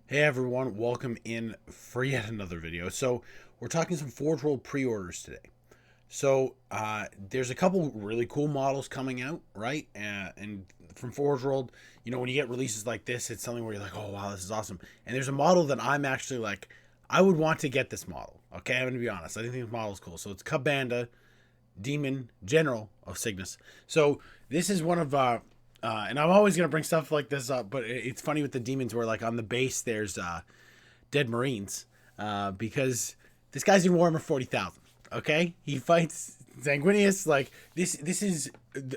Hey everyone, welcome in for yet another video. So we're talking some Forge World pre-orders today. There's a couple really cool models coming out, right? And from Forge World, when you get releases like this, it's something where you're like, oh wow, this is awesome. And there's a model that I'm actually like, I would want to get this model. Okay, I'm gonna be honest. I think this model is cool. So it's Cabanda, Demon General of Cygnus. So this is one of and I'm always gonna bring stuff like this up, but it's funny with the demons where like on the base there's dead Marines, because this guy's in Warhammer 40,000. Okay, he fights Sanguinius. Like this is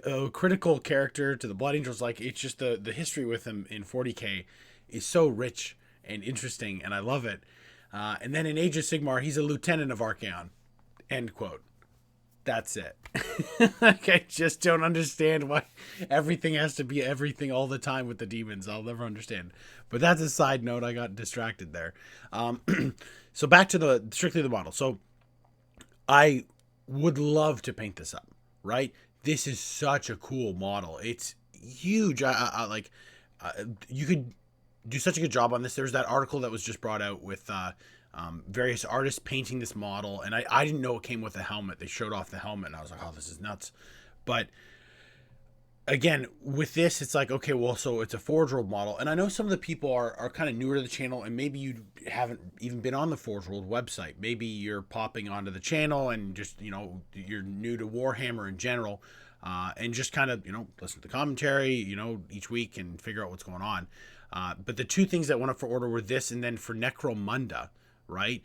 a critical character to the Blood Angels. Like it's just the history with him in 40k is so rich and interesting, and I love it. And then in Age of Sigmar, he's a lieutenant of Archaon. End quote. That's it. Like, I just don't understand why everything has to be everything all the time with the demons. I'll never understand. But that's a side note. I got distracted there. Um, so back to the strictly the model. So I would love to paint this up. Right. This is such a cool model. It's huge. I like. You could do such a good job on this. There's that article that was just brought out with various artists painting this model, and I didn't know it came with a helmet. They showed off the helmet, and I was like, oh, this is nuts. But again, with this, it's like, okay, well, so it's a Forge World model, and I know some of the people are kind of newer to the channel, and maybe you haven't even been on the Forge World website. Maybe you're popping onto the channel and just, you're new to Warhammer in general, and just kind of, listen to the commentary, each week and figure out what's going on. But the two things that went up for order were this, and then for Necromunda, right?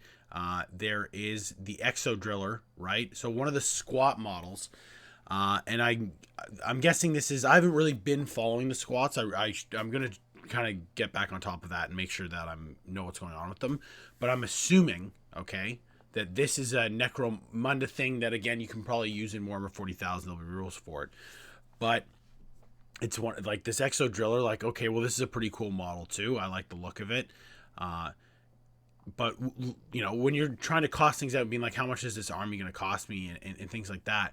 There is the Exo Driller, right? So one of the squat models, and I'm guessing this is, I haven't really been following the squats. I'm gonna kind of get back on top of that and make sure that I know what's going on with them. But I'm assuming, okay, that this is a Necromunda thing that again you can probably use in Warhammer 40,000. There'll be rules for it, but it's one like this Exo Driller. Like, okay, well, this is a pretty cool model too. I like the look of it. But when you're trying to cost things out, being like, how much is this army going to cost me, and things like that,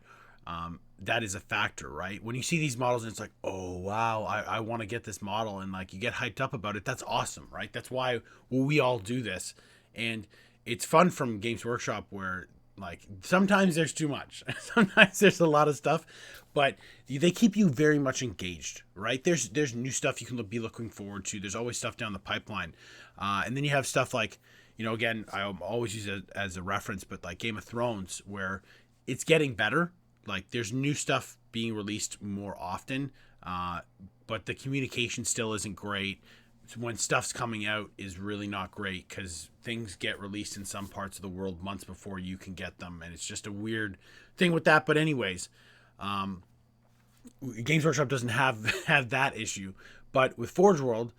that is a factor, right? When you see these models and it's like, oh wow, I want to get this model, and like you get hyped up about it, that's awesome, right? That's why we all do this, and it's fun from Games Workshop where like sometimes there's too much, sometimes there's a lot of stuff, but they keep you very much engaged, right? There's new stuff you can be looking forward to. There's always stuff down the pipeline, and then you have stuff like, again, I always use it as a reference, but like Game of Thrones, where it's getting better. Like there's new stuff being released more often, but the communication still isn't great. When stuff's coming out is really not great because things get released in some parts of the world months before you can get them, and it's just a weird thing with that. But anyways, Games Workshop doesn't have that issue, but with Forge World,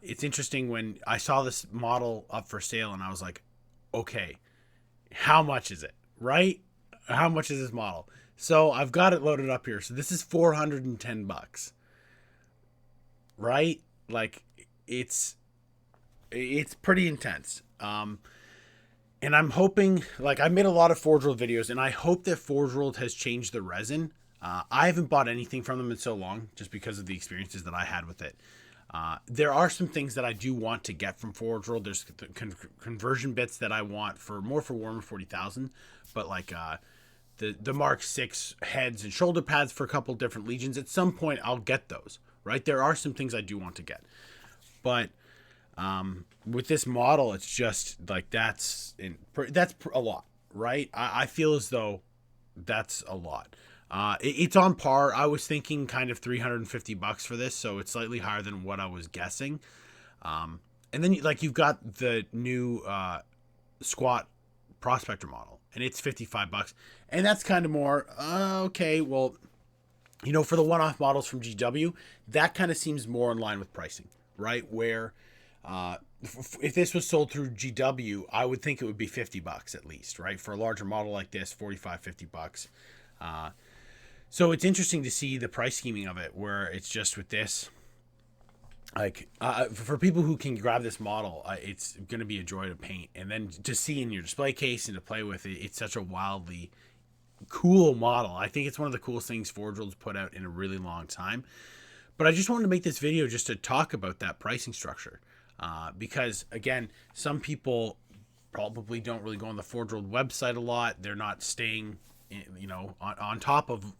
it's interesting when I saw this model up for sale and I was like, okay, how much is it, right? How much is this model? So I've got it loaded up here. So this is $410, right? Like it's pretty intense. And I'm hoping, like, I made a lot of Forge World videos, and I hope that Forge World has changed the resin. I haven't bought anything from them in so long, just because of the experiences that I had with it. There are some things that I do want to get from Forge World. There's the conversion bits that I want for Warhammer 40,000, but like the Mark 6 heads and shoulder pads for a couple different legions. At some point, I'll get those. Right, there are some things I do want to get, but with this model, it's just like that's a lot, right? I feel as though that's a lot. It's on par. I was thinking kind of $350 for this, so it's slightly higher than what I was guessing. And then like you've got the new squat Prospector model, and it's $55, and that's kind of more okay. Well, for the one-off models from GW, that kind of seems more in line with pricing, right? Where if this was sold through GW, I would think it would be $50 at least, right? For a larger model like this, $45-$50. So it's interesting to see the price scheming of it, where it's just with this, like for people who can grab this model, it's going to be a joy to paint, and then to see in your display case and to play with it. It's such a wildly cool model. I think it's one of the coolest things Forge World's put out in a really long time. But I just wanted to make this video just to talk about that pricing structure. Because again, some people probably don't really go on the Forge World website a lot. They're not staying, on top of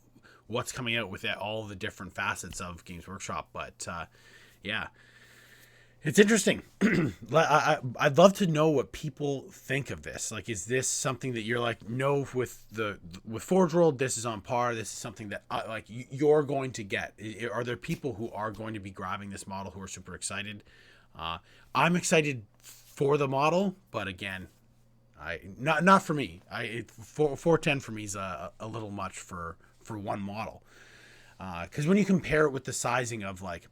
what's coming out with all the different facets of Games Workshop. But yeah, it's interesting. I'd love to know what people think of this. Like, is this something that you're like, no, with Forge World, this is on par. This is something that you're going to get. Are there people who are going to be grabbing this model who are super excited? I'm excited for the model, but again, not for me. 410 for me is a little much for one model. Because when you compare it with the sizing of like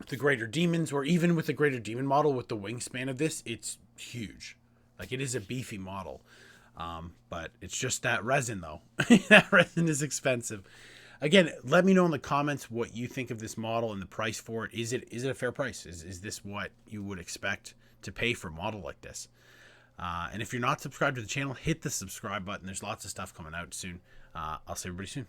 the Greater Demons, or even with the Greater Demon model with the wingspan of this, it's huge. Like, it is a beefy model. But it's just that resin, though. That resin is expensive. Again, let me know in the comments what you think of this model and the price for it. Is it a fair price? Is this what you would expect to pay for a model like this? And if you're not subscribed to the channel, hit the subscribe button. There's lots of stuff coming out soon. I'll see everybody soon.